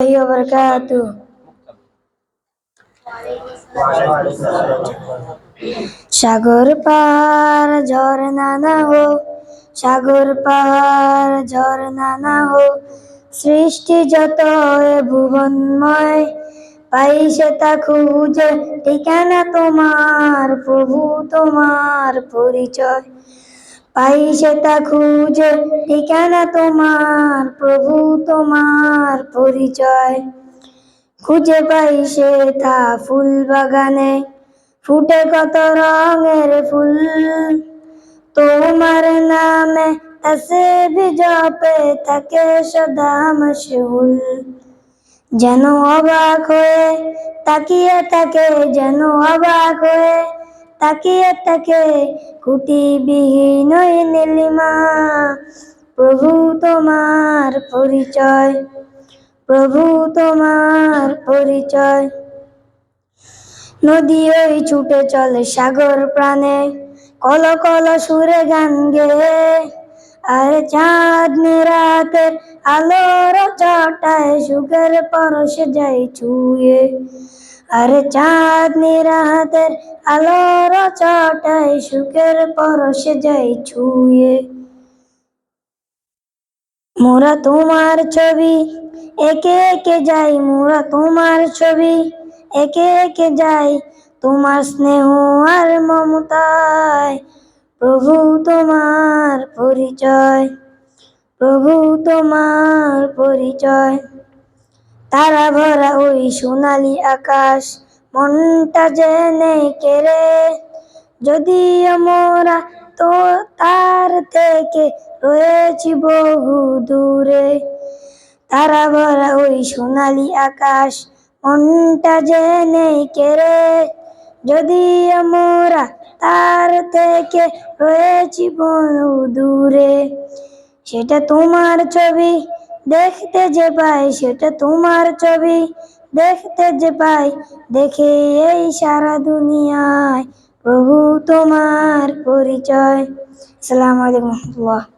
वबरकातुह। সাগর পার ঝরনা না হো, সাগর পার ঝরনা না হো, সৃষ্টি যত এ ভুবনময়, পাইছে তা খুঁজে ঠিকানা তোমার, প্রভু তোমার পরিচয়। পাইছে তা খুঁজে ঠিকানা তোমার, প্রভু তোমার পরিচয়। খুঁজে পাইছে তা ফুল বাগানে, ফুটে কত রঙের ফুল, তোমার নামে তাসবিহ জপে থাকে সদা মশগুল। যেন অবাক হয়ে তাকিয়ে থাকে, যেন অবাক হয়ে তাকিয়ে থাকে কুটিবিহীন ওই নীলিমা, প্রভু তোমার পরিচয়, প্রভু তোমার পরিচয়। নদী ওই ছুটে চলে সাগর প্রাণে, কল কল সুরে গান গেয়ে, আর চাঁদনি রাতের আলোর চটায় সুখের পরশে যায় ছুঁয়ে। আর চাঁদনি রাতের আলোর চটায় সুখের পরশে যায় ছুঁয়ে। মোরা তোমার ছবি একে একে যাই, মোরা তোমার ছবি একে একে যাই, তোমার স্নেহ আর মমতায়, প্রভু তোমার পরিচয়, প্রভু তোমার পরিচয়। তারা ভরা ওই সোনালি আকাশ, মনটা জেনে কেড়ে, যদিও মোরা তো তার থেকে রয়েছি বহু দূরে। তারা ভরা ওই সোনালি আকাশ, মনটা জেনে কেড়ে, যদিও মোরা তার থেকে রয়েছি বহু দূরে। সেটা তোমার ছবি দেখতে যে পাই, সেটা তোমার ছবি দেখতে যে পাই, দেখে এই সারা দুনিয়ায়, প্রভু তোমার পরিচয়। আসসালামু আলাইকুম ওয়া রাহমাতুল্লাহ।